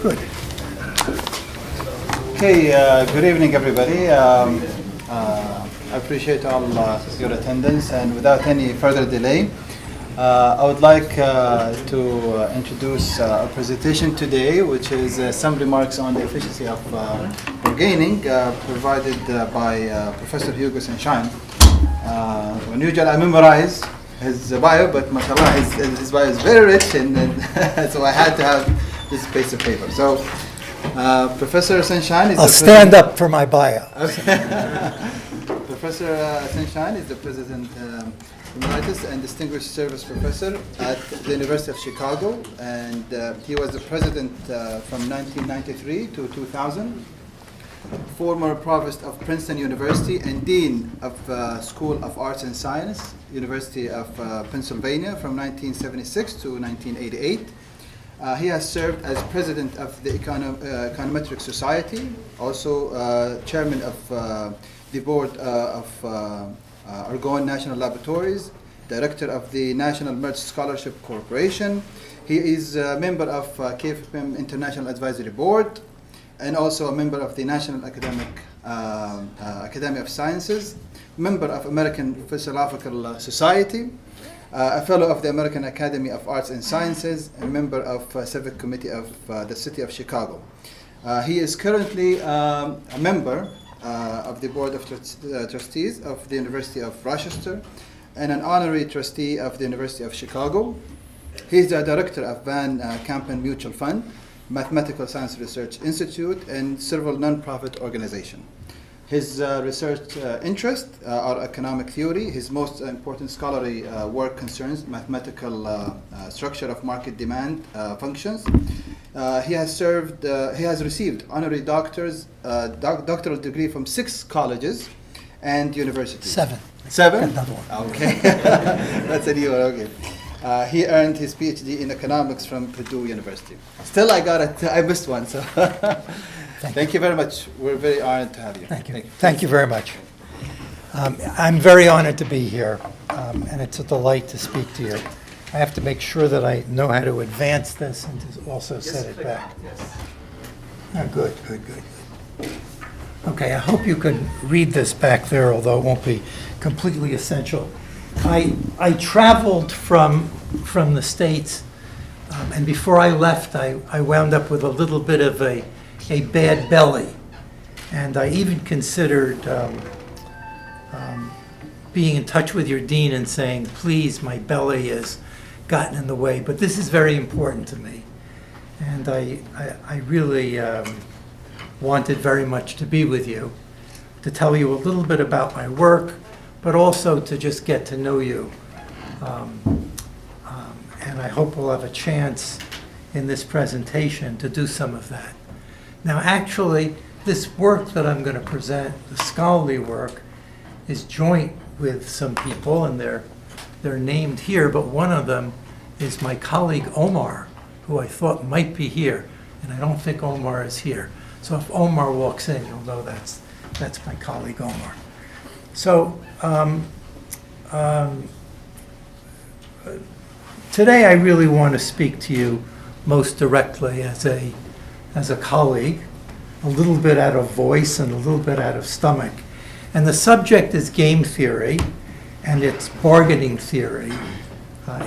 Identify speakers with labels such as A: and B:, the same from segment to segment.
A: Good.
B: Okay, good evening, everybody. I appreciate all your attendance, and without any further delay, I would like to introduce our presentation today, which is some remarks on the efficiency of bargaining, provided by Professor Hugo Sonnenschein. Unusually, I memorize his bio, but mashallah, his bio is very rich, and so I had to have this piece of paper. So, Professor Sonnenschein is
A: I'll stand up for my bio.
B: Professor Sonnenschein is the President Emeritus and Distinguished Service Professor at the University of Chicago, and he was the President from 1993 to 2000. Former Provost of Princeton University and Dean of School of Arts and Science, University of Pennsylvania from 1976 to 1988. He has served as President of the Econometric Society, also Chairman of the Board of Argonne National Laboratories, Director of the National Merge Scholarship Corporation. He is a member of KFUPM International Advisory Board, and also a member of the National Academy of Sciences, member of American Philosophical Society, a fellow of the American Academy of Arts and Sciences, a member of Civic Committee of the City of Chicago. He is currently a member of the Board of Trustees of the University of Rochester and an honorary trustee of the University of Chicago. He is the director of Van Kampen Mutual Fund, Mathematical Science Research Institute, and several nonprofit organizations. His research interests are economic theory. His most important scholarly work concerns mathematical structure of market demand functions. He has received honorary doctoral degree from 6 colleges and universities.
A: 7.
B: 7?
A: Another one.
B: Okay, that's a new one. Okay. He earned his PhD in economics from Purdue University. Still, I got it. I missed one. So, thank you very much. We're very honored to have you.
A: Thank you. Thank you very much. I'm very honored to be here, and it's a delight to speak to you. I have to make sure that I know how to advance this and to also set it back.
B: Yes.
A: Oh, good. Okay, I hope you can read this back there, although it won't be completely essential. I traveled from the States, and before I left, I wound up with a little bit of a bad belly. And I even considered being in touch with your dean and saying, please, my belly has gotten in the way. But this is very important to me. And I really wanted very much to be with you, to tell you a little bit about my work, but also to just get to know you. And I hope we'll have a chance in this presentation to do some of that. Now, actually, this work that I'm going to present, the scholarly work, is joint with some people, and they're named here, but one of them is my colleague Omar, who I thought might be here, and I don't think Omar is here. So if Omar walks in, you'll know that's my colleague Omar. So today I really want to speak to you most directly as a colleague, a little bit out of voice and a little bit out of stomach. And the subject is game theory, and it's bargaining theory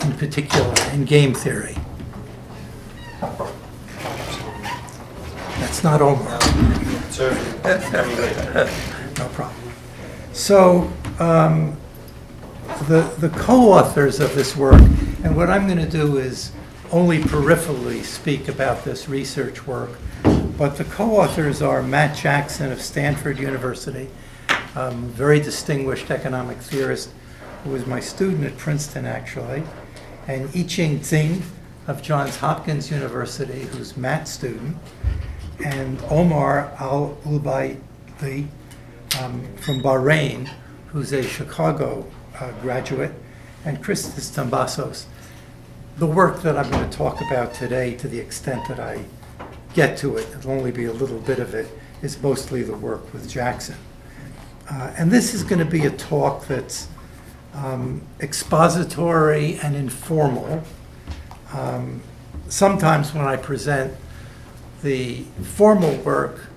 A: in particular, and game theory. That's not Omar. No problem. So the co-authors of this work, and what I'm going to do is only peripherally speak about this research work, but the co-authors are Matt Jackson of Stanford University, very distinguished economic theorist who was my student at Princeton, actually, and I-Ching Tsing of Johns Hopkins University, who's Matt's student, and Omar Al-Ubaidi from Bahrain, who's a Chicago graduate, and Christos Tambassos. The work that I'm going to talk about today, to the extent that I get to it, it'll only be a little bit of it, is mostly the work with Jackson. And this is going to be a talk that's expository and informal. Sometimes when I present the formal work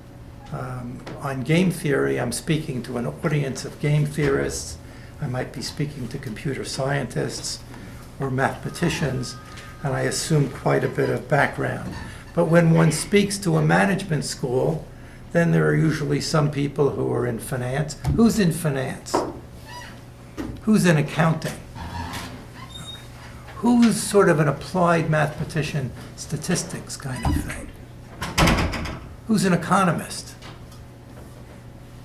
A: on game theory, I'm speaking to an audience of game theorists. I might be speaking to computer scientists or mathematicians, and I assume quite a bit of background. But when one speaks to a management school, then there are usually some people who are in finance. Who's in finance? Who's in accounting? Who's sort of an applied mathematician, statistics kind of thing? Who's an economist?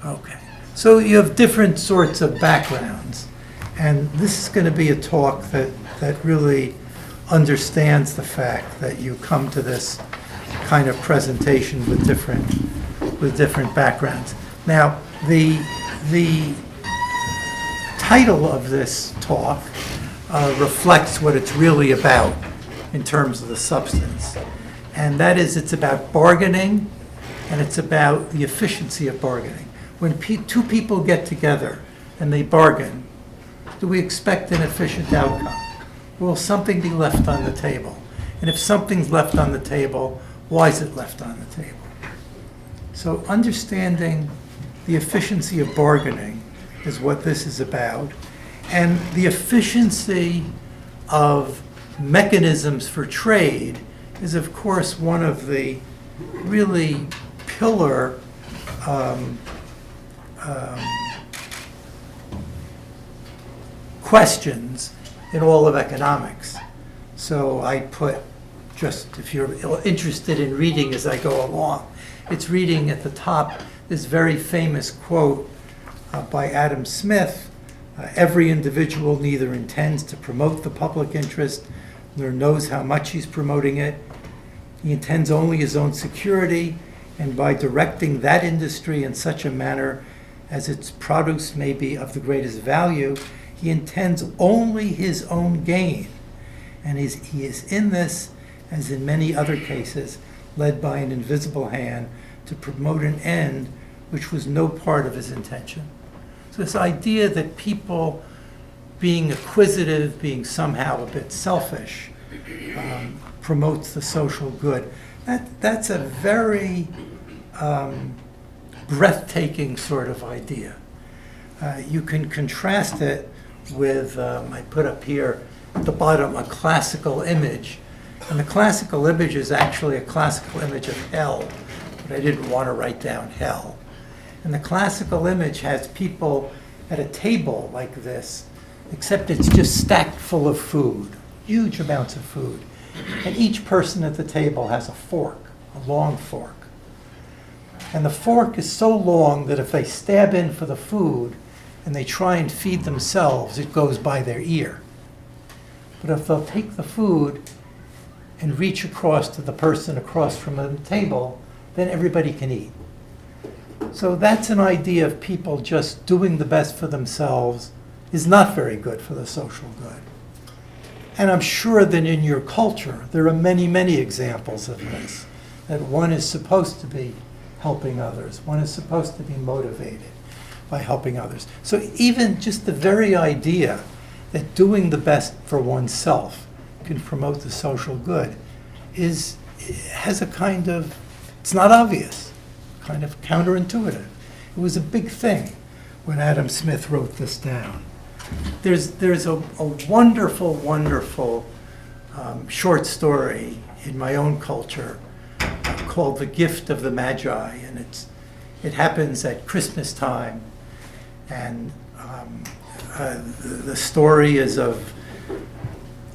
A: Okay. So you have different sorts of backgrounds. And this is going to be a talk that really understands the fact that you come to this kind of presentation with different backgrounds. Now, the title of this talk reflects what it's really about in terms of the substance. And that is, it's about bargaining, and it's about the efficiency of bargaining. When two people get together and they bargain, do we expect an efficient outcome? Will something be left on the table? And if something's left on the table, why is it left on the table? So understanding the efficiency of bargaining is what this is about. And the efficiency of mechanisms for trade is, of course, one of the really pillar questions in all of economics. So I put, just if you're interested in reading as I go along, it's reading at the top this very famous quote by Adam Smith. Every individual neither intends to promote the public interest nor knows how much he's promoting it. He intends only his own security, and by directing that industry in such a manner as its produce may be of the greatest value, he intends only his own gain. And he is in this, as in many other cases, led by an invisible hand to promote an end which was no part of his intention. So this idea that people being acquisitive, being somehow a bit selfish, promotes the social good, that's a very breathtaking sort of idea. You can contrast it with, I put up here at the bottom, a classical image. And the classical image is actually a classical image of hell, but I didn't want to write down hell. And the classical image has people at a table like this, except it's just stacked full of food, huge amounts of food. And each person at the table has a fork, a long fork. And the fork is so long that if they stab in for the food and they try and feed themselves, it goes by their ear. But if they'll take the food and reach across to the person across from the table, then everybody can eat. So that's an idea of people just doing the best for themselves is not very good for the social good. And I'm sure that in your culture, there are many, many examples of this, that one is supposed to be helping others. One is supposed to be motivated by helping others. So even just the very idea that doing the best for oneself can promote the social good has a kind of, it's not obvious, kind of counterintuitive. It was a big thing when Adam Smith wrote this down. There's a wonderful, wonderful short story in my own culture called The Gift of the Magi, and it happens at Christmas time, and the story is of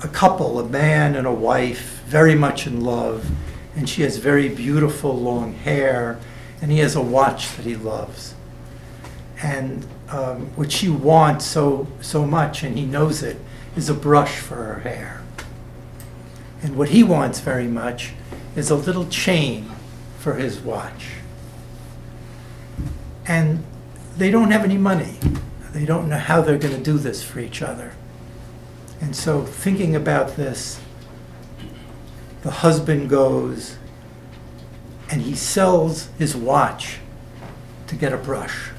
A: a couple, a man and a wife, very much in love, and she has very beautiful long hair, and he has a watch that he loves. And what she wants so much, and he knows it, is a brush for her hair. And what he wants very much is a little chain for his watch. And they don't have any money. They don't know how they're going to do this for each other. And so thinking about this, the husband goes and he sells his watch to get a brush.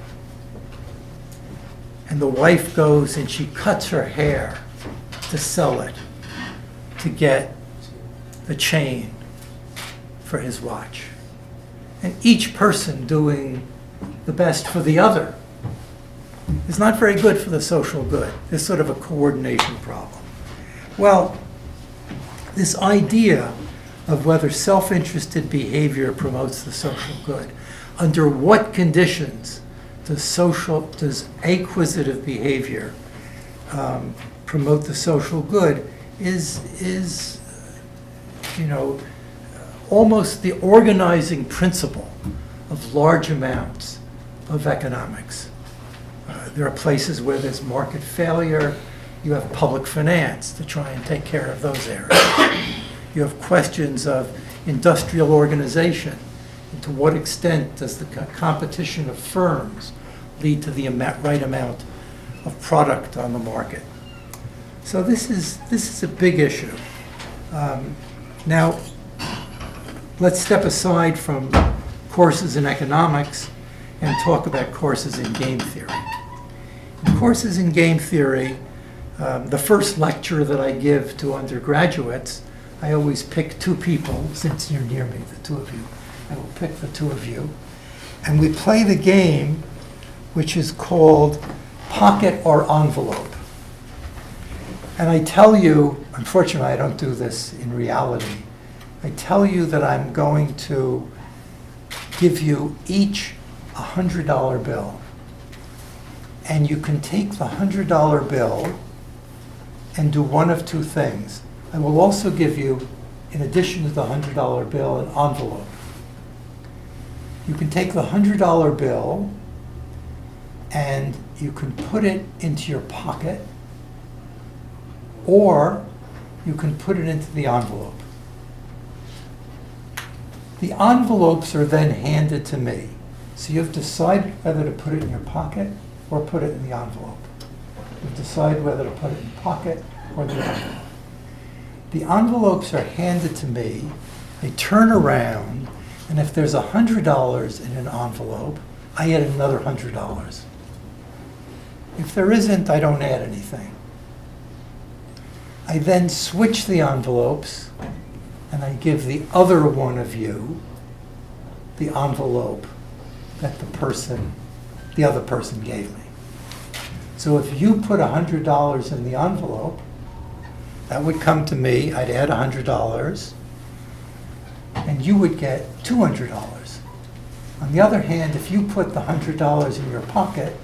A: And the wife goes and she cuts her hair to sell it, to get the chain for his watch. And each person doing the best for the other is not very good for the social good. There's sort of a coordination problem. Well, this idea of whether self-interested behavior promotes the social good, under what conditions does acquisitive behavior promote the social good is almost the organizing principle of large amounts of economics. There are places where there's market failure. You have public finance to try and take care of those areas. You have questions of industrial organization. And to what extent does the competition of firms lead to the right amount of product on the market? So this is a big issue. Now, let's step aside from courses in economics and talk about courses in game theory. In courses in game theory, the first lecture that I give to undergraduates, I always pick two people, since you're near me, the two of you. I will pick the two of you. And we play the game, which is called Pocket or Envelope. And I tell you, unfortunately I don't do this in reality, I tell you that I'm going to give you each a $100 bill. And you can take the $100 bill and do one of two things. I will also give you, in addition to the $100 bill, an envelope. You can take the $100 bill and you can put it into your pocket, or you can put it into the envelope. The envelopes are then handed to me. So you've decided whether to put it in your pocket or put it in the envelope. You've decided whether to put it in the pocket or the envelope. The envelopes are handed to me, they turn around, and if there's $100 in an envelope, I add another $100. If there isn't, I don't add anything. I then switch the envelopes, and I give the other one of you the envelope that the other person gave me. So if you put $100 in the envelope, that would come to me, I'd add $100, and you would get $200. On the other hand, if you put the $100 in your pocket,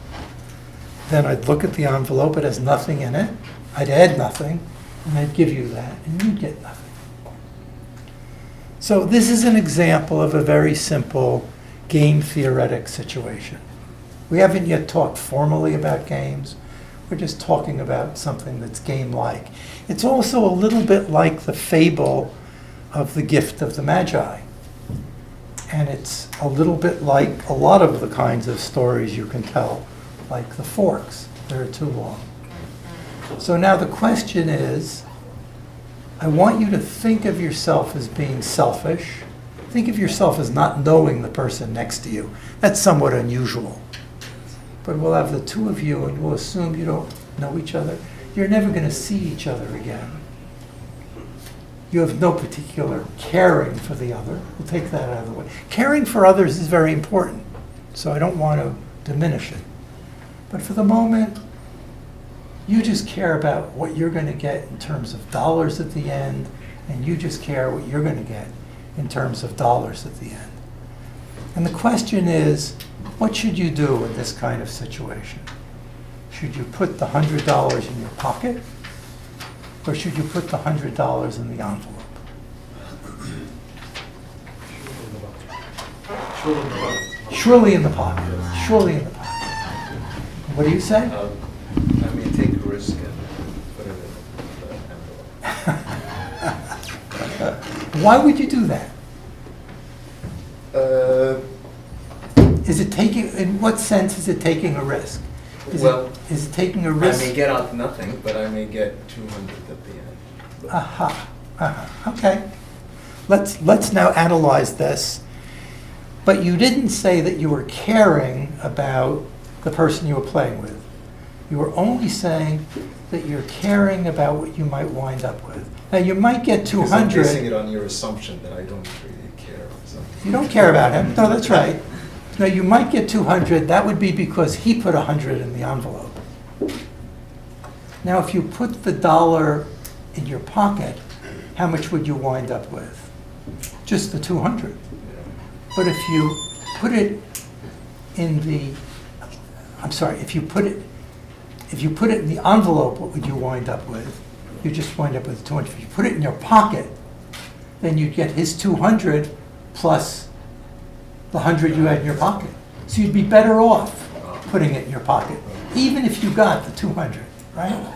A: then I'd look at the envelope, it has nothing in it, I'd add nothing, and I'd give you that, and you'd get nothing. So this is an example of a very simple game theoretic situation. We haven't yet talked formally about games. We're just talking about something that's game-like. It's also a little bit like the fable of the gift of the Magi. And it's a little bit like a lot of the kinds of stories you can tell, like the forks. They're too long. So now the question is, I want you to think of yourself as being selfish. Think of yourself as not knowing the person next to you. That's somewhat unusual. But we'll have the two of you and we'll assume you don't know each other. You're never going to see each other again. You have no particular caring for the other. We'll take that out of the way. Caring for others is very important, so I don't want to diminish it. But for the moment, you just care about what you're going to get in terms of dollars at the end, and you just care what you're going to get in terms of dollars at the end. And the question is, what should you do in this kind of situation? Should you put the $100 in your pocket, or should you put the $100 in the envelope? Surely in the pocket. Surely in the pocket. What do you say?
C: I may take a risk and put it in the envelope.
A: Why would you do that? Is it taking, in what sense is it taking a risk? Is it taking a risk?
C: I may get out nothing, but I may get 200 at the end.
A: Aha. Okay. Let's now analyze this. But you didn't say that you were caring about the person you were playing with. You are only saying that you're caring about what you might wind up with. Now, you might get
C: Because I'm basing it
A: 200.
C: on your assumption that I don't really care. So.
A: You don't care about him. No, that's right. Now, you might get 200. That would be because he put 100 in the envelope. Now, if you put the dollar in your pocket, how much would you wind up with? Just the 200. But if you put it in the, I'm sorry, if you put it in the envelope, what would you wind up with? You just wind up with 200. If you put it in your pocket, then you'd get his 200 plus the 100 you had in your pocket. So you'd be better off putting it in your pocket, even if you got the 200, right?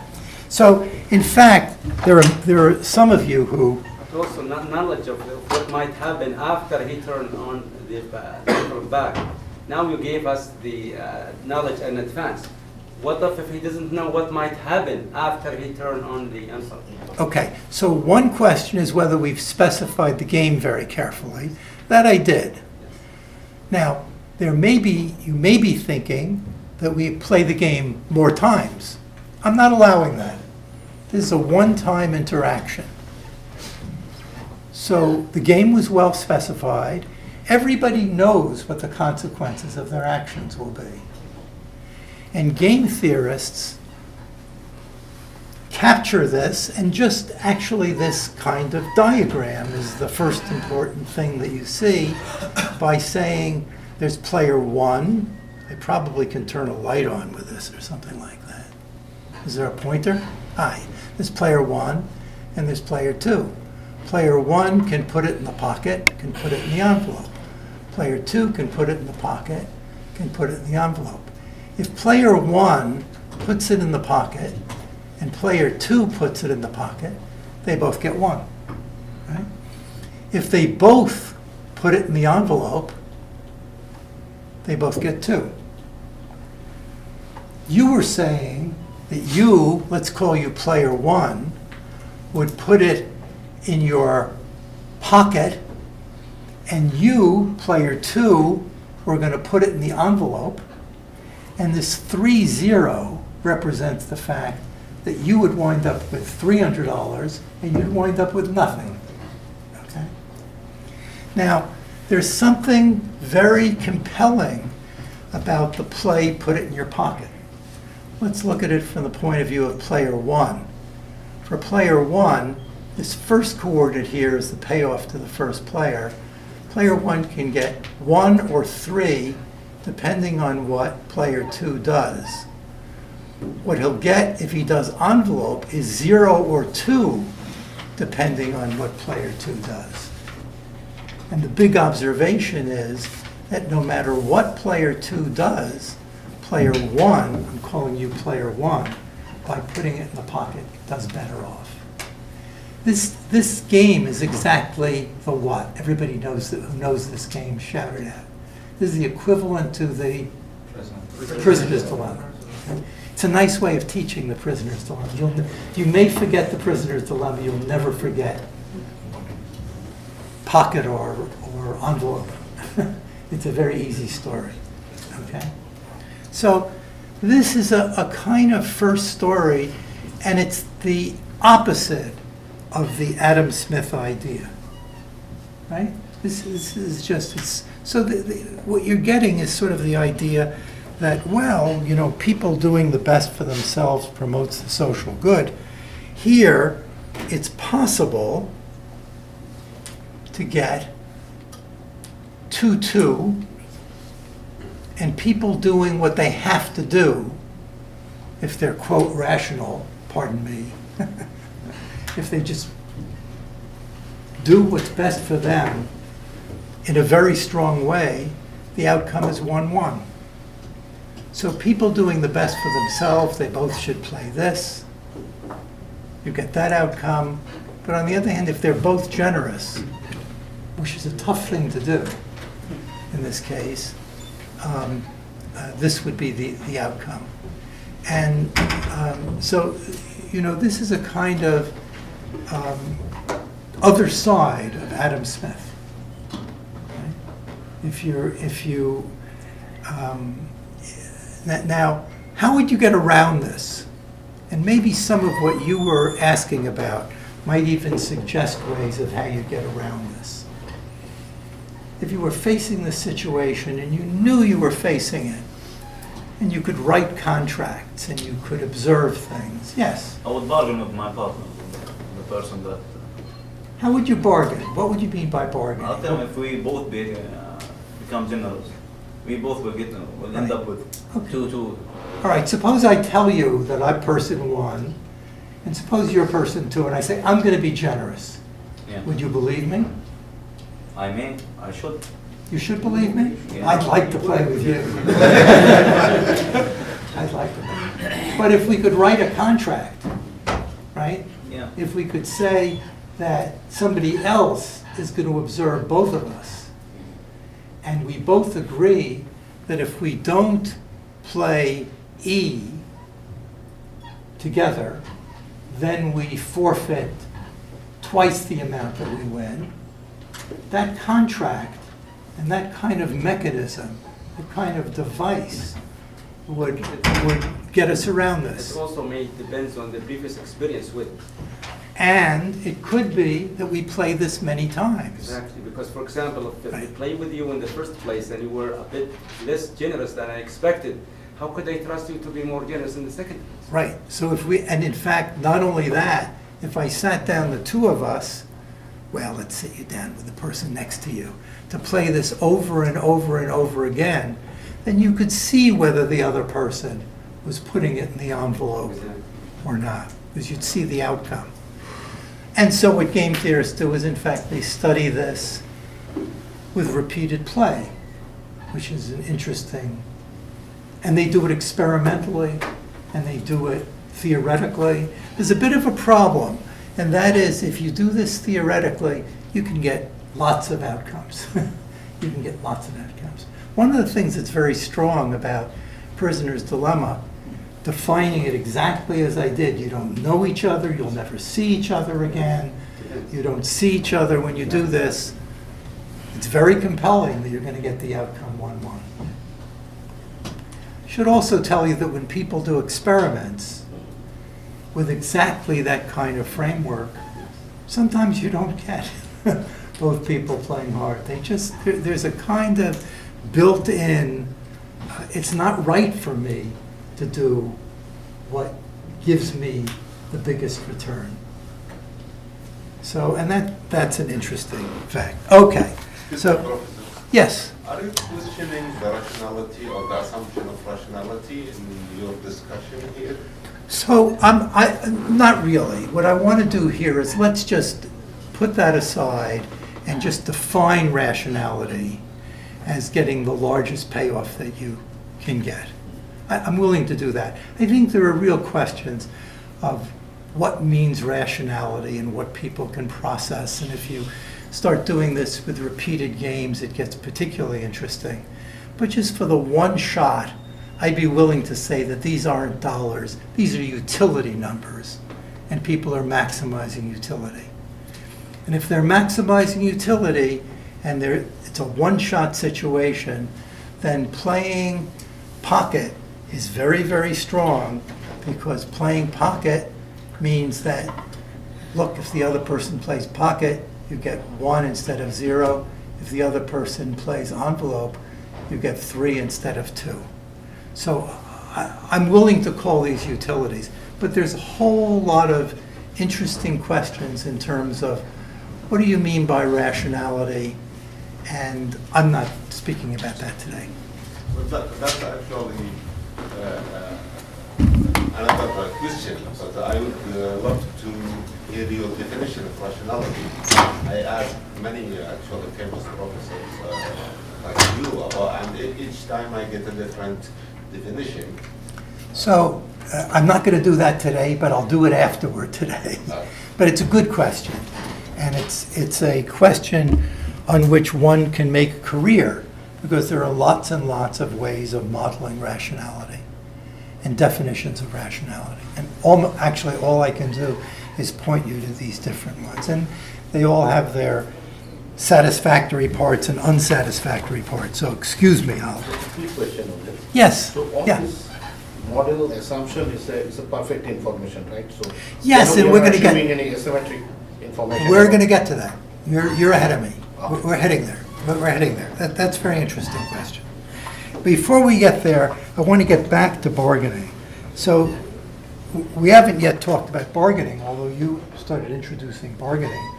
A: So, in fact, there are some of you who,
D: Also, knowledge of what might happen after he turned on the back. Now you gave us the knowledge in advance. What if he doesn't know what might happen after he turned on the envelope?
A: okay, so one question is whether we've specified the game very carefully. That I did. Now, you may be thinking that we play the game more times. I'm not allowing that. This is a one-time interaction. So the game was well specified. Everybody knows what the consequences of their actions will be. And game theorists capture this, and just actually this kind of diagram is the first important thing that you see by saying there's player one. I probably can turn a light on with this or something like that. Is there a pointer? Aye. There's player one and there's player two. Player one can put it in the pocket, can put it in the envelope. Player two can put it in the pocket, can put it in the envelope. If player one puts it in the pocket and player two puts it in the pocket, they both get one, right? If they both put it in the envelope, they both get two. You were saying that you, let's call you player one, would put it in your pocket, and you, player two, were going to put it in the envelope, and this 3-0 represents the fact that you would wind up with $300 and you'd wind up with nothing. Okay? Now, there's something very compelling about the play put it in your pocket. Let's look at it from the point of view of player one. For player one, this first coordinate here is the payoff to the first player. Player one can get 1 or 3 depending on what player two does. What he'll get if he does envelope is 0 or 2 depending on what player two does. And the big observation is that no matter what player two does, player one, I'm calling you player one, by putting it in the pocket, does better off. This game is exactly the what? Everybody knows who knows this game, shout it out. This is the equivalent to the prisoner's dilemma. It's a nice way of teaching the prisoner's dilemma. You may forget the prisoner's dilemma, you'll never forget pocket or envelope. It's a very easy story, okay? So this is a kind of first story, and it's the opposite of the Adam Smith idea, right? This is just, so what you're getting is sort of the idea that, well, you know, people doing the best for themselves promotes the social good. Here, it's possible to get 2-2, and people doing what they have to do, if they're, quote, rational, pardon me, if they just do what's best for them in a very strong way, the outcome is 1-1. So people doing the best for themselves, they both should play this. You get that outcome. But on the other hand, if they're both generous, which is a tough thing to do in this case, this would be the outcome. And so, you know, this is a kind of other side of Adam Smith. Okay? Now, How would you get around this? And maybe some of what you were asking about might even suggest ways of how you get around this. If you were facing this situation and you knew you were facing it, and you could write contracts and you could observe things, yes.
E: I would bargain with my partner, the person that.
A: How would you bargain? What would you mean by
E: I'll
A: bargaining?
E: tell him if we both become generous, we both will will end up with
A: Okay.
E: two.
A: All right, suppose I tell you that I'm person one, and suppose you're person two, and I say, I'm going to be generous.
E: Yeah.
A: Would you believe me?
E: I should.
A: You should believe me?
E: Yeah.
A: I'd like to play with you. I'd like to. But if we could write a contract, right?
E: Yeah.
A: If we could say that somebody else is going to observe both of us, and we both agree that if we don't play E together, then we forfeit twice the amount that we win. That contract and that kind of mechanism, the kind of device would get us around
D: It
A: this.
D: also may depends on the previous experience with.
A: And it could be that we play this many times.
D: Exactly, because for example, if I
A: Right.
D: play with you in the first place and you were a bit less generous than I expected, how could I trust you to be more generous in the second place?
A: Right, so if we, and in fact, not only that, if I sat down the two of us, well, let's sit you down with the person next to you, to play this over and over and over again, then you could see whether the other person was putting it in the envelope
D: Exactly.
A: or not, because you'd see the outcome. And so what game theorists do is, in fact, they study this with repeated play, which is an interesting, and they do it experimentally, and they do it theoretically. There's a bit of a problem, and that is if you do this theoretically, you can get lots of outcomes. You can get lots of outcomes. One of the things that's very strong about Prisoner's Dilemma, defining it exactly as I did, you don't know each other, you'll never see each other again, you don't see each other when you do this. It's very compelling that you're going to get the outcome 1-1. Should also tell you that when people do experiments with exactly that kind of framework, sometimes you don't get both people playing hard. There's a kind of built-in, it's not right for me to do what gives me the biggest return. So, and that's an interesting fact. Okay, so,
F: Professor,
A: yes.
F: are you questioning the rationality or the assumption of rationality in your discussion here?
A: So not really. What I want to do here is let's just put that aside and just define rationality as getting the largest payoff that you can get. I'm willing to do that. I think there are real questions of what means rationality and what people can process. And if you start doing this with repeated games, it gets particularly interesting. But just for the one shot, I'd be willing to say that these aren't dollars, these are utility numbers, and people are maximizing utility. And if they're maximizing utility and it's a one-shot situation, then playing pocket is very, very strong, because playing pocket means that, look, if the other person plays pocket, you get 1 instead of 0. If the other person plays envelope, you get 3 instead of 2. So I'm willing to call these utilities, but there's a whole lot of interesting questions in terms of what do you mean by rationality, and I'm not speaking about that today.
F: But that's actually another question, but I would love to hear your definition of rationality. I asked many actually famous professors like you about, and each time I get a different definition.
A: So I'm not going to do that today, but I'll do it afterward today. But it's a good question, and it's a question on which one can make a career, because there are lots and lots of ways of modeling rationality and definitions of rationality. And actually all I can do is point you to these different ones. And they all have their satisfactory parts and unsatisfactory parts. So excuse me, I'll...
G: Quick question on this.
A: Yes,
G: So all
A: yeah.
G: this model assumption is a perfect information, right? So
A: Yes,
G: we
A: and
G: are
A: we're
G: not
A: gonna get-
G: assuming any asymmetric information.
A: We're going to get to that. You're ahead of me. We're heading there. We're heading there. That's a very interesting question. Before we get there, I want to get back to bargaining. So we haven't yet talked about bargaining, although you started introducing bargaining.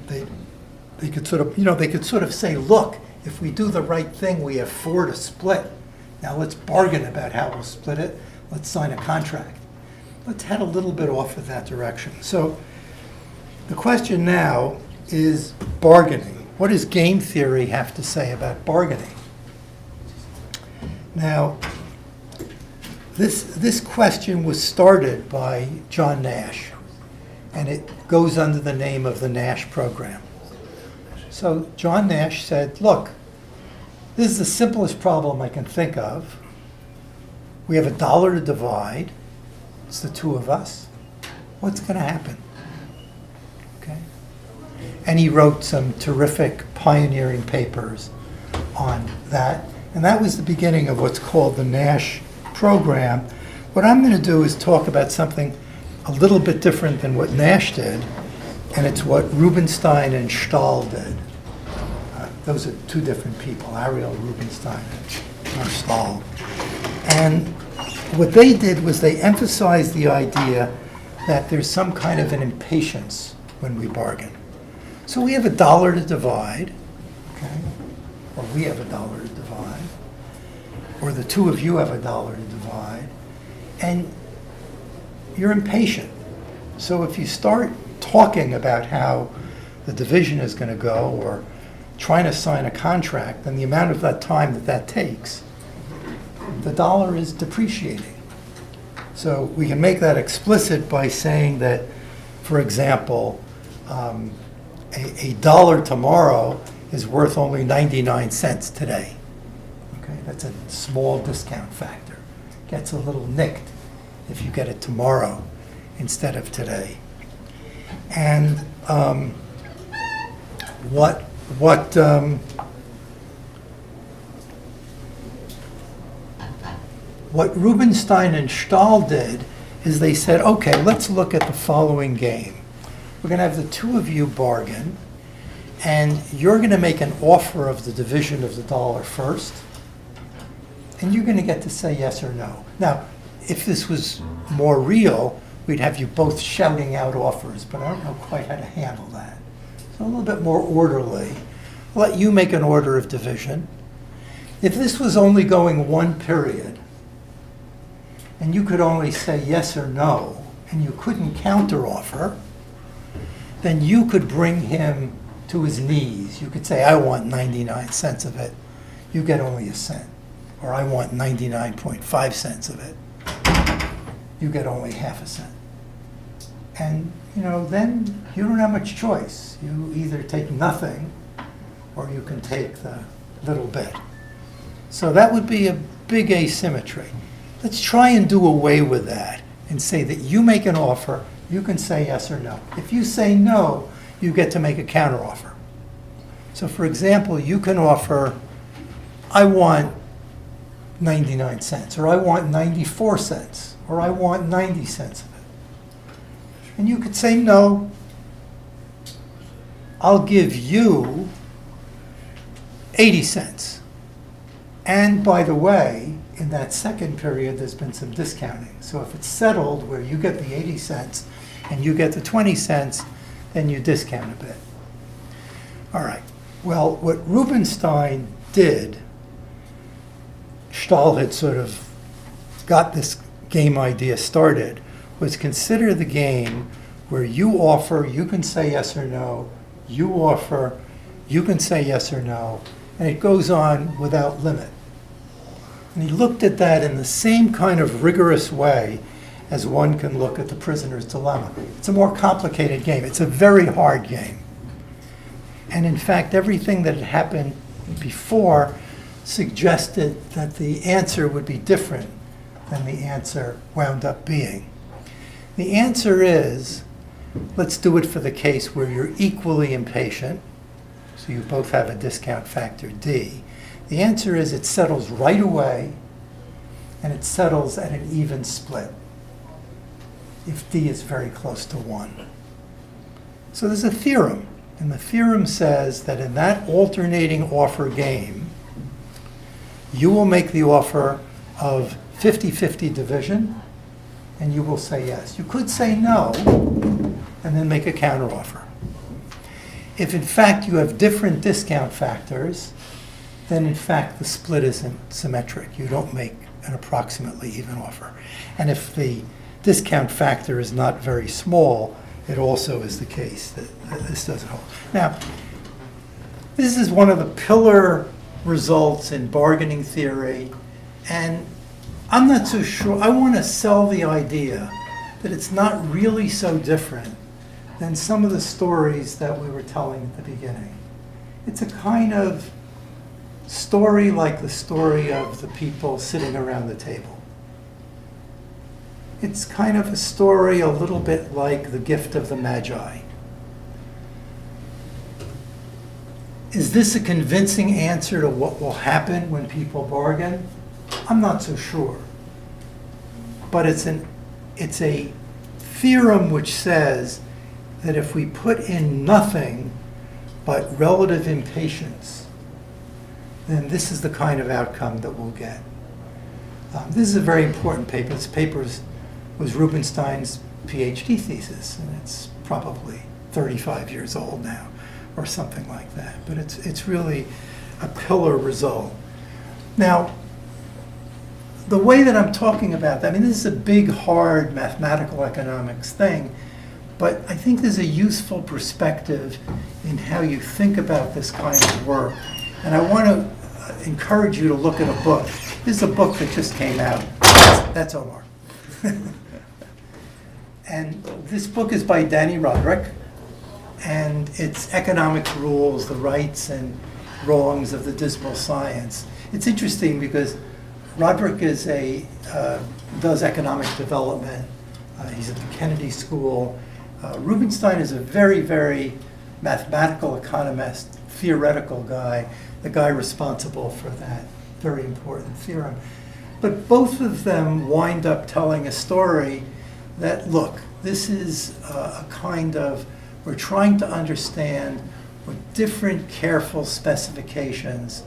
A: They could sort of, they could sort of say, look, if we do the right thing, we have 4 to split. Now let's bargain about how we'll split it. Let's sign a contract. Let's head a little bit off of that direction. So the question now is bargaining. What does game theory have to say about bargaining? Now, this question was started by John Nash, and it goes under the name of the Nash program. So John Nash said, look, this is the simplest problem I can think of. We have $1 to divide. It's the two of us. What's going to happen? Okay. And he wrote some terrific pioneering papers on that. And that was the beginning of what's called the Nash program. What I'm going to do is talk about something a little bit different than what Nash did, and it's what Rubinstein and Stahl did. Those are two different people, Ariel Rubinstein and Stahl. And what they did was they emphasized the idea that there's some kind of an impatience when we bargain. So we have $1 to divide, okay? Or we have $1 to divide, or the two of you have $1 to divide, and you're impatient. So if you start talking about how the division is going to go, or trying to sign a contract, then the amount of that time that takes, the dollar is depreciating. So we can make that explicit by saying that, for example, a dollar tomorrow is worth only 99 cents today. Okay, that's a small discount factor. Gets a little nicked if you get it tomorrow instead of today. And what Rubinstein and Stahl did is they said, okay, let's look at the following game. We're going to have the two of you bargain, and you're going to make an offer of the division of the dollar first, and you're going to get to say yes or no. Now, if this was more real, we'd have you both shouting out offers, but I don't know quite how to handle that. So a little bit more orderly. I'll let you make an order of division. If this was only going one period, and you could only say yes or no, and you couldn't counteroffer, then you could bring him to his knees. You could say, I want 99 cents of it. You get only a cent. Or I want 99.5 cents of it. You get only half a cent. And, then you don't have much choice. You either take nothing, or you can take the little bit. So that would be a big asymmetry. Let's try and do away with that and say that you make an offer, you can say yes or no. If you say no, you get to make a counteroffer. So for example, you can offer, I want 99 cents, or I want 94 cents, or I want 90 cents of it. And you could say no, I'll give you 80 cents. And by the way, in that second period, there's been some discounting. So if it's settled where you get the 80 cents and you get the 20 cents, then you discount a bit. All right. Well, what Rubinstein did, Stahl had sort of got this game idea started, was consider the game where you offer, you can say yes or no, you offer, you can say yes or no, and it goes on without limit. And he looked at that in the same kind of rigorous way as one can look at the prisoner's dilemma. It's a more complicated game. It's a very hard game. And in fact, everything that had happened before suggested that the answer would be different than the answer wound up being. The answer is, let's do it for the case where you're equally impatient, so you both have a discount factor D. The answer is it settles right away, and it settles at an even split if D is very close to 1. So there's a theorem, and the theorem says that in that alternating offer game, you will make the offer of 50-50 division, and you will say yes. You could say no, and then make a counteroffer. If in fact you have different discount factors, then in fact the split isn't symmetric. You don't make an approximately even offer. And if the discount factor is not very small, it also is the case that this doesn't hold. Now, this is one of the pillar results in bargaining theory, and I'm not so sure. I want to sell the idea that it's not really so different than some of the stories that we were telling at the beginning. It's a kind of story like the story of the people sitting around the table. It's kind of a story a little bit like the gift of the Magi. Is this a convincing answer to what will happen when people bargain? I'm not so sure. But it's a theorem which says that if we put in nothing but relative impatience, then this is the kind of outcome that we'll get. This is a very important paper. This paper was Rubinstein's PhD thesis, and it's probably 35 years old now, or something like that. But it's really a pillar result. Now, the way that I'm talking about that, I mean, this is a big, hard mathematical economics thing, but I think there's a useful perspective in how you think about this kind of work. And I want to encourage you to look at a book. This is a book that just came out. That's Omar. And this book is by Danny Roderick, and it's Economics Rules, the Rights and Wrongs of the Dismal Science. It's interesting because Roderick is does economic development. He's at the Kennedy School. Rubinstein is a very, very mathematical economist, theoretical guy, the guy responsible for that very important theorem. But both of them wind up telling a story that, look, this is a kind of, we're trying to understand what different careful specifications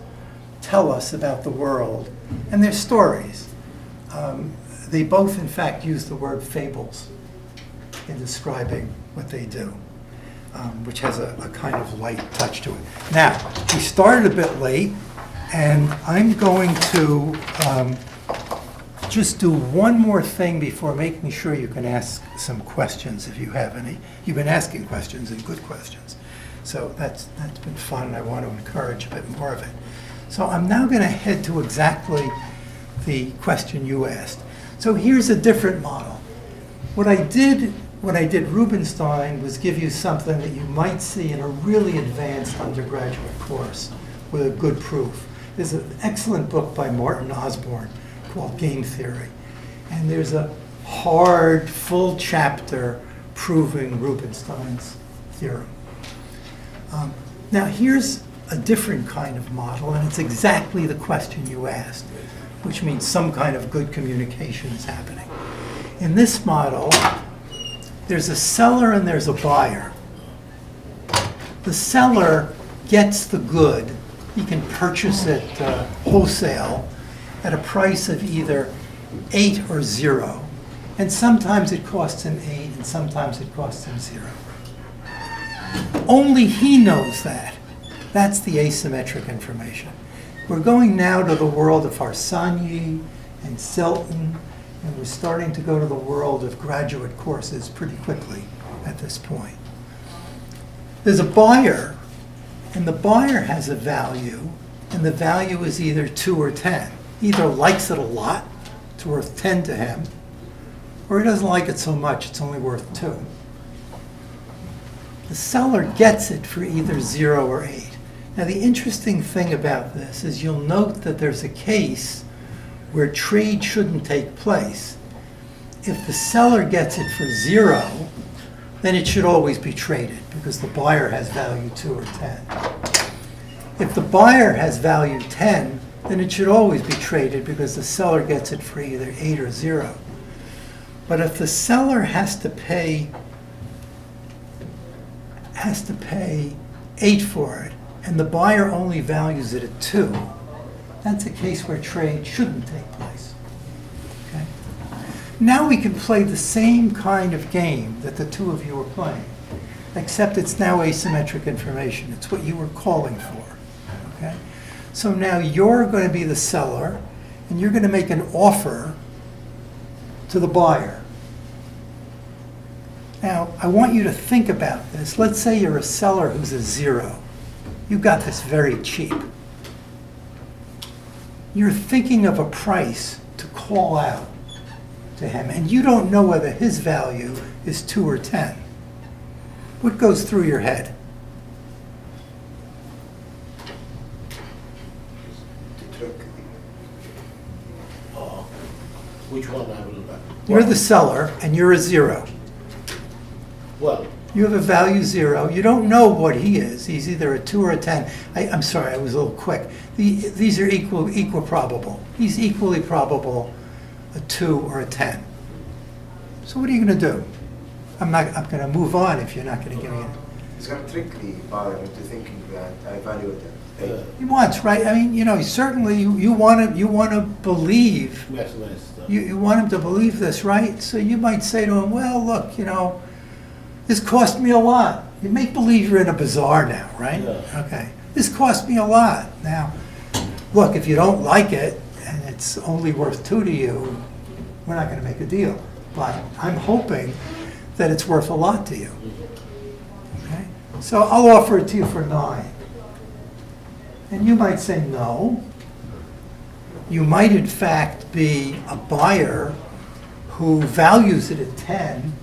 A: tell us about the world, and their stories. They both, in fact, use the word fables in describing what they do, which has a kind of light touch to it. Now, we started a bit late, and I'm going to just do one more thing before making sure you can ask some questions if you have any. You've been asking questions, and good questions. So that's been fun, and I want to encourage a bit more of it. So I'm now going to head to exactly the question you asked. So here's a different model. What I did when I did Rubinstein was give you something that you might see in a really advanced undergraduate course with a good proof. There's an excellent book by Martin Osborne called Game Theory. And there's a hard, full chapter proving Rubinstein's theorem. Now here's a different kind of model, and it's exactly the question you asked, which means some kind of good communication is happening. In this model, there's a seller and there's a buyer. The seller gets the good. He can purchase it wholesale at a price of either 8 or 0. And sometimes it costs him 8 and sometimes it costs him 0. Only he knows that. That's the asymmetric information. We're going now to the world of Harsanyi and Selton, and we're starting to go to the world of graduate courses pretty quickly at this point. There's a buyer, and the buyer has a value, and the value is either 2 or 10. He either likes it a lot, it's worth 10 to him, or he doesn't like it so much, it's only worth 2. The seller gets it for either 0 or 8. Now the interesting thing about this is you'll note that there's a case where trade shouldn't take place. If the seller gets it for 0, then it should always be traded because the buyer has value 2 or 10. If the buyer has value 10 then it should always be traded because the seller gets it for either 8 or 0. But if the seller has to pay 8 for it, and the buyer only values it at 2, that's a case where trade shouldn't take place. Okay? Now we can play the same kind of game that the two of you are playing, except it's now asymmetric information. It's what you were calling for. Okay? So now you're going to be the seller, and you're going to make an offer to the buyer. Now, I want you to think about this. Let's say you're a seller who's a 0. You got this very cheap. You're thinking of a price to call out to him, and you don't know whether his value is 2 or 10. What goes through your head?
G: Which one I will,
A: You're the seller, and you're a 0.
G: well,
A: You have a value 0. You don't know what he is. He's either a 2 or a 10. I'm sorry, I was a little quick. These are equal probable. He's equally probable a 2 or a 10. So what are you going to do? I'm going to move on if you're not going to give me it.
H: It's going to trick the buyer into thinking that I value it at 8.
A: He wants, right? I mean, certainly you want to believe. You want him to believe this, right? So you might say to him, well, look, this cost me a lot. You make believe you're in a bazaar now, right?
G: Yeah.
A: Okay. This cost me a lot. Now, look, if you don't like it and it's only worth 2 to you, we're not going to make a deal. But I'm hoping that it's worth a lot to you. Okay? So I'll offer it to you for 9. And you might say no. You might, in fact, be a buyer who values it at 10.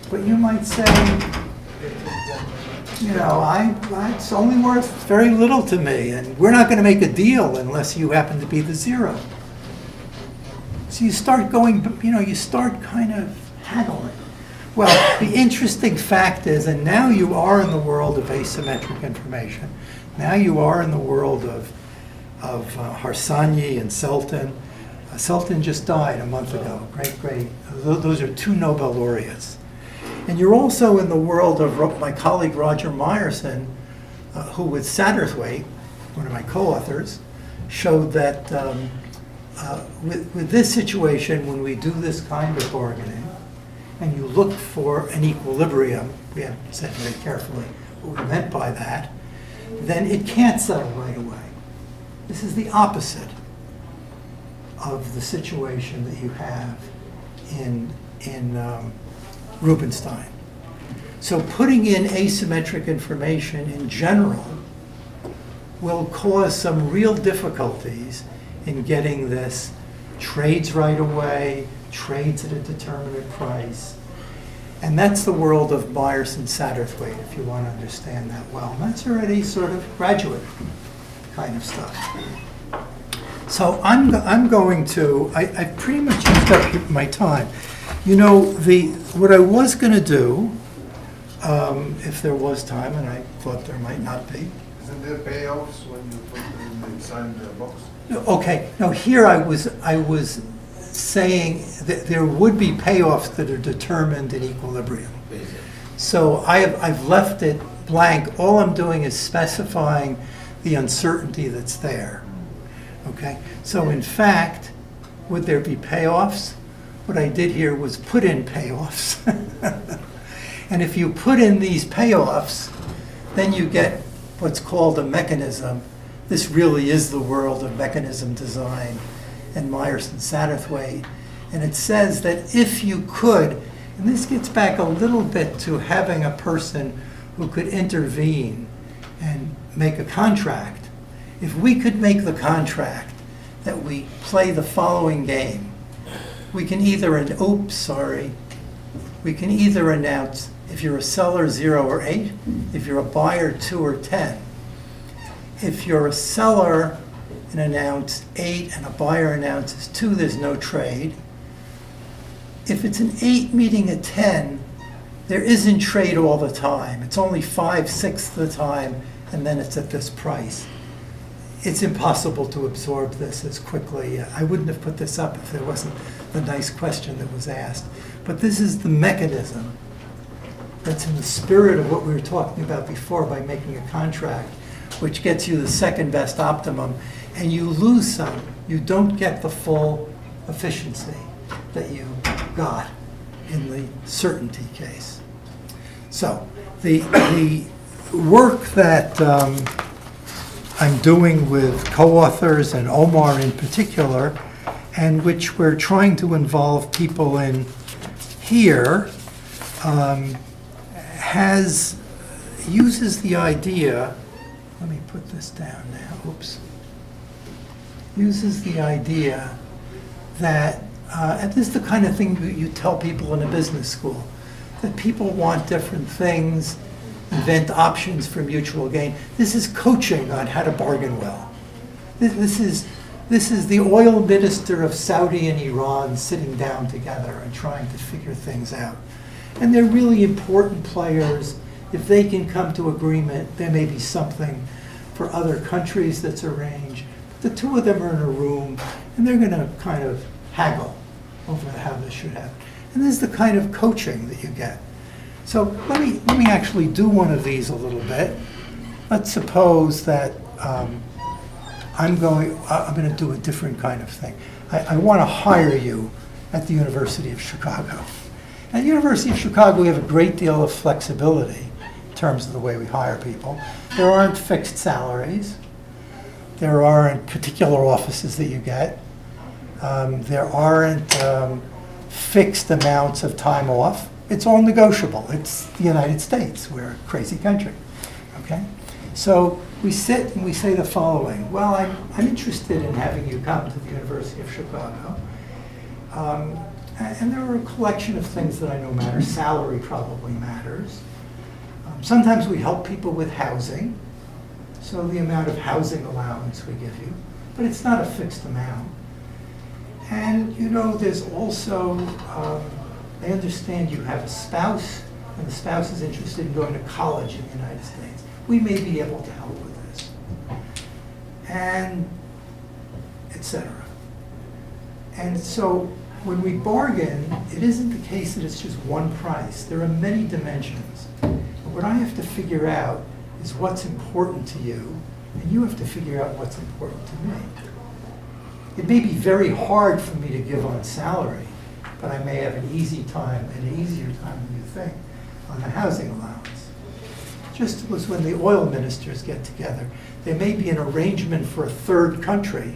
A: But you might say, it's only worth very little to me, and we're not going to make a deal unless you happen to be the 0. So you start you start kind of haggling. Well, the interesting fact is, and now you are in the world of asymmetric information. Now you are in the world of Harsanyi and Selton. Selton just died a month ago. Great. Those are 2 Nobel laureates. And you're also in the world of my colleague Roger Meyerson, who with Satterthwaite, one of my co-authors, showed that with this situation, when we do this kind of bargaining, and you look for an equilibrium, we have said very carefully what we meant by that, then it can't settle right away. This is the opposite of the situation that you have in Rubinstein. So putting in asymmetric information in general will cause some real difficulties in getting this trades right away, trades at a determinate price. And that's the world of Meyerson Satterthwaite, if you want to understand that well. And that's already sort of graduate kind of stuff. So I'm going to, I've pretty much used up my time. What I was going to do, if there was time, and I thought there might not be.
I: Isn't there payoffs when you put inside the box?
A: Okay, no, here I was saying that there would be payoffs that are determined in equilibrium. So I've left it blank. All I'm doing is specifying the uncertainty that's there. Okay, so in fact, would there be payoffs? What I did here was put in payoffs. And if you put in these payoffs, then you get what's called a mechanism. This really is the world of mechanism design and Meyerson Satterthwaite. And it says that if you could, and this gets back a little bit to having a person who could intervene and make a contract. If we could make the contract that we play the following game, we can either announce if you're a seller 0 or 8, if you're a buyer 2 or 10. If you're a seller and announce 8 and a buyer announces 2, there's no trade. If it's an 8 meeting a 10, there isn't trade all the time. It's only 5/6 of the time, and then it's at this price. it's impossible to absorb this as quickly. I wouldn't have put this up if there wasn't the nice question that was asked. But this is the mechanism that's in the spirit of what we were talking about before by making a contract, which gets you the second best optimum, and you lose some. You don't get the full efficiency that you got in the certainty case. So the work that I'm doing with co-authors and Omar in particular, and which we're trying to involve people in here, uses the idea, let me put this down now, oops, uses the idea that, and this is the kind of thing you tell people in a business school, that people want different things, invent options for mutual gain. This is coaching on how to bargain well. This is the oil minister of Saudi and Iran sitting down together and trying to figure things out. And they're really important players. If they can come to agreement, there may be something for other countries that's arranged. The two of them are in a room, and they're going to kind of haggle over how this should happen. And this is the kind of coaching that you get. So let me actually do one of these a little bit. Let's suppose that I'm going to do a different kind of thing. I want to hire you at the University of Chicago. At the University of Chicago, we have a great deal of flexibility in terms of the way we hire people. There aren't fixed salaries. There aren't particular offices that you get. There aren't fixed amounts of time off. It's all negotiable. It's the United States. We're a crazy country, okay? So we sit and we say the following. Well, I'm interested in having you come to the University of Chicago. And there are a collection of things that I know matter. Salary probably matters. Sometimes we help people with housing. So the amount of housing allowance we give you, but it's not a fixed amount. And you know, there's also, I understand you have a spouse, and the spouse is interested in going to college in the United States. We may be able to help with this, and etc. And so when we bargain, it isn't the case that it's just one price. There are many dimensions. And what I have to figure out is what's important to you, and you have to figure out what's important to me. It may be very hard for me to give on salary, but I may have an easier time than you think on the housing allowance. Just as when the oil ministers get together, there may be an arrangement for a third country,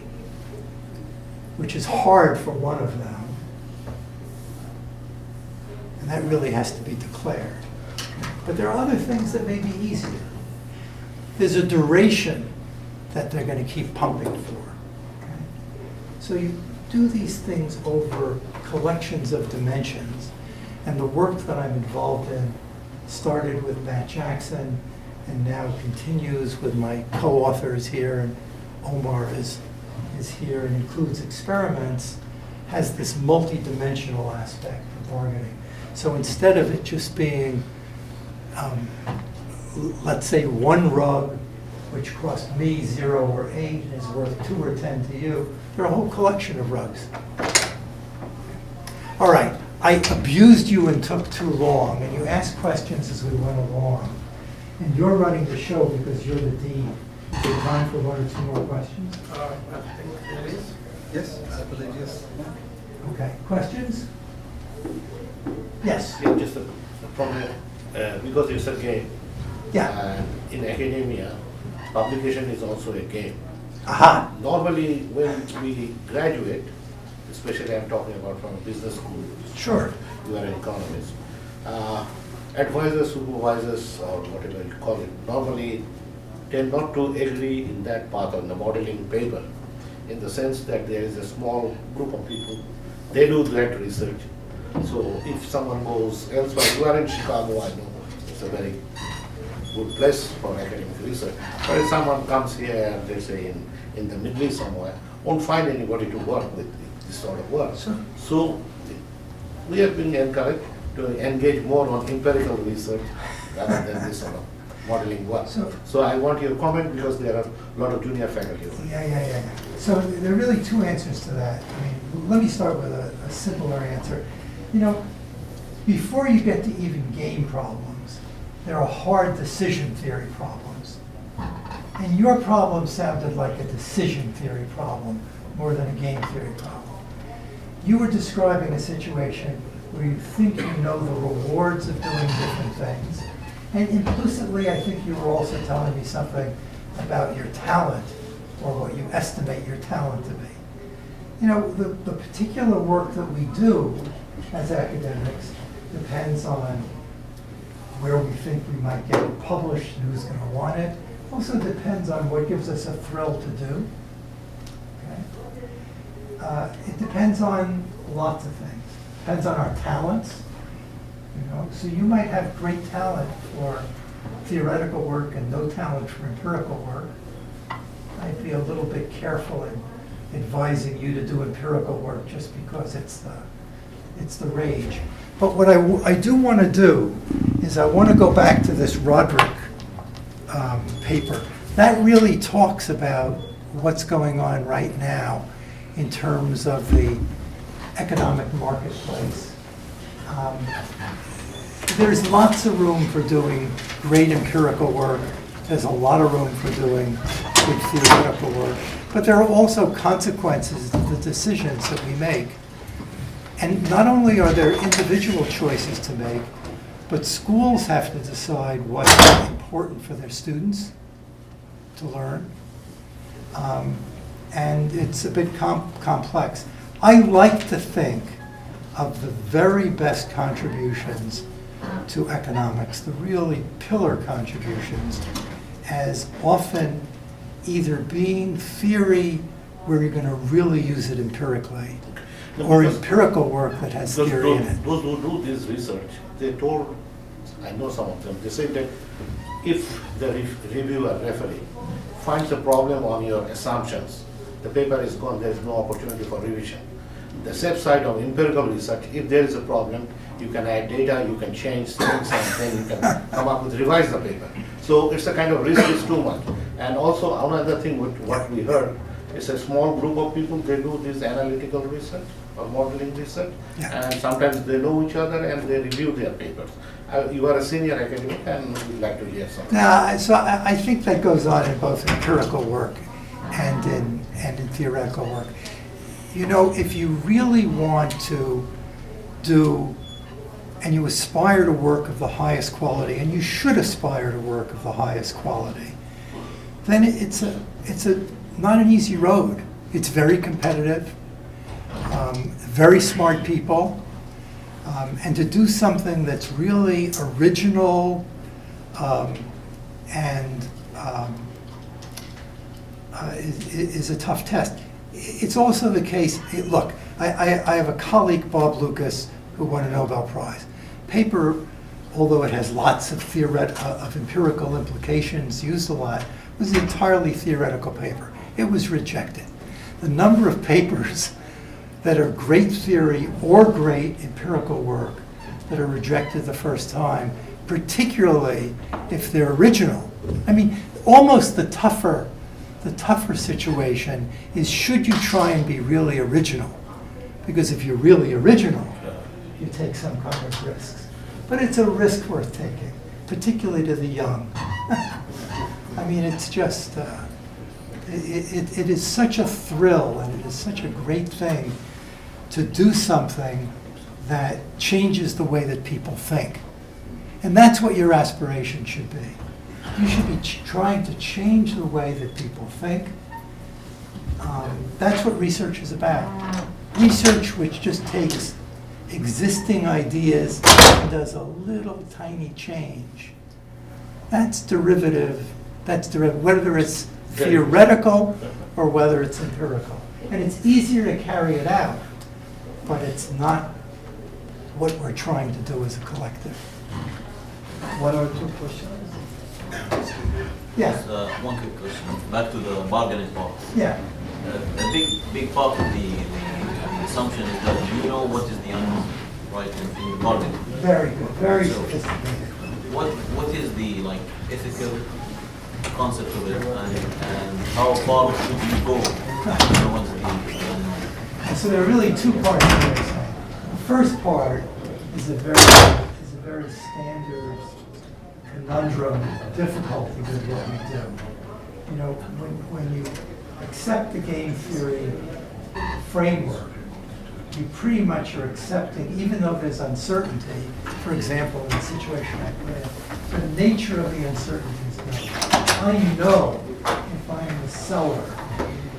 A: which is hard for one of them, and that really has to be declared. But there are other things that may be easier. There's a duration that they're going to keep pumping for. Okay? So you do these things over collections of dimensions, and the work that I'm involved in started with Matt Jackson and now continues with my co-authors here, and Omar is here and includes experiments, has this multi-dimensional aspect of bargaining. So instead of it just being let's say one rug, which cost me 0 or 8 and is worth 2 or 10 to you, there are a whole collection of rugs. All right, I abused you and took too long, and you asked questions as we went along. And you're running the show because you're the dean. Is there time for 1 or 2 more questions?
B: I think it is. Yes, I believe yes.
A: Okay, questions? Yes.
G: Yeah, just from because it's a game.
A: Yeah.
G: In academia, publication is also a game.
A: Aha.
G: Normally, when we graduate, especially I'm talking about from business school.
A: Sure.
G: You are an economist. Advisors, supervisors, or whatever you call it, normally tend not to agree in that part on the modeling paper, in the sense that there is a small group of people, they do that research. So if someone goes elsewhere, you are in Chicago, I know it's a very good place for academic research. But if someone comes here, they say in the Middle East somewhere, won't find anybody to work with this sort of work.
A: Sure.
G: So we have been encouraged to engage more on empirical research rather than this sort of modeling work.
A: So-
G: So I want your comment because there are a lot of junior faculty.
A: Yeah. So there are really two answers to that. I mean, let me start with a simpler answer. You know, before you get to even game problems, there are hard decision theory problems. And your problem sounded like a decision theory problem more than a game theory problem. You were describing a situation where you think you know the rewards of doing different things. And implicitly, I think you were also telling me something about your talent or what you estimate your talent to be. You know, the particular work that we do as academics depends on where we think we might get it published, who's going to want it. Also depends on what gives us a thrill to do. Okay? It depends on lots of things. Depends on our talents. You know, so you might have great talent for theoretical work and no talent for empirical work. I'd be a little bit careful in advising you to do empirical work just because it's the rage. But what I do want to do is I want to go back to this Roderick paper. That really talks about what's going on right now in terms of the economic marketplace. There's lots of room for doing great empirical work. There's a lot of room for doing good theoretical work. But there are also consequences to the decisions that we make. And not only are there individual choices to make, but schools have to decide what's important for their students to learn. And it's a bit complex. I like to think of the very best contributions to economics, the really pillar contributions, as often either being theory where you're going to really use it empirically, or empirical work that has theory in it.
G: Those who do this research, they told, I know some of them, they say that if the reviewer, referee, finds a problem on your assumptions, the paper is gone, there is no opportunity for revision. The safe side of empirical research, if there is a problem, you can add data, you can change things, and then you can come up with, revise the paper. So it's a kind of risk is too much. And also another thing with what we heard, it's a small group of people, they do this analytical research or modeling research,
A: Yeah.
G: and sometimes they know each other and they review their papers. You are a senior academic and we'd like to hear something.
A: Now, so I think that goes on in both empirical work and in theoretical work. You know, if you really want to do, and you aspire to work of the highest quality, and you should aspire to work of the highest quality, then it's not an easy road. It's very competitive, very smart people, and to do something that's really original and is a tough test. It's also the case, look, I have a colleague, Bob Lucas, who won a Nobel Prize. Paper, although it has lots of of empirical implications, used a lot, was an entirely theoretical paper. It was rejected. The number of papers that are great theory or great empirical work that are rejected the first time, particularly if they're original. I mean, almost the tougher situation is, should you try and be really original? Because if you're really original, you take some kind of risks. But it's a risk worth taking, particularly to the young. I mean, it's just, it is such a thrill, and it is such a great thing to do something that changes the way that people think. And that's what your aspiration should be. You should be trying to change the way that people think. That's what research is about. Research which just takes existing ideas and does a little tiny change. That's derivative, whether it's theoretical or whether it's empirical. And it's easier to carry it out, but it's not what we're trying to do as a collective. One or two questions? Yeah.
E: One quick question. Back to the bargaining part.
A: Yeah.
E: A big part of the assumption is that you know what is the unknown, right, in the bargaining.
A: Very good, very sophisticated.
E: what is the like ethical concept of it, and how far should you go towards the
A: So there are really two parts to this. The first part is a very standard conundrum difficulty with what we do. You know, when you accept the game theory framework, you pretty much are accepting, even though there's uncertainty, for example, in the situation I put in, the nature of the uncertainty is known. I know if I'm the seller,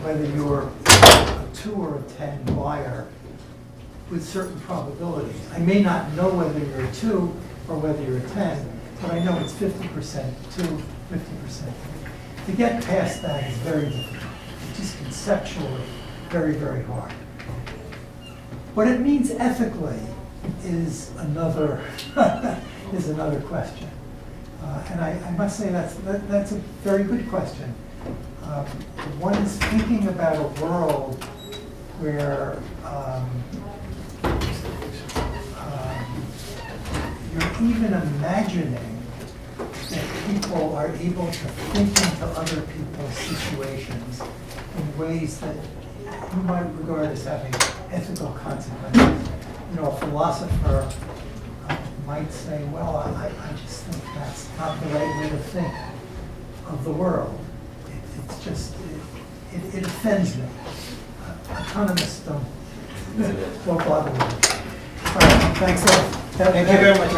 A: whether you're a 2 or a 10 buyer, with certain probabilities. I may not know whether you're a 2 or whether you're a 10, but I know it's 50% 2, 50%. To get past that is very difficult. It's just conceptually very, very hard. What it means ethically is another question. And I must say that's a very good question. One is thinking about a world where you're even imagining that people are able to think into other people's situations in ways that you might regard as having ethical consequences. You know, a philosopher might say, well, I just think that's not the right way to think of the world. It's just, it offends me. Economists don't bother with it. All right, thanks a lot.
B: Thank you very much.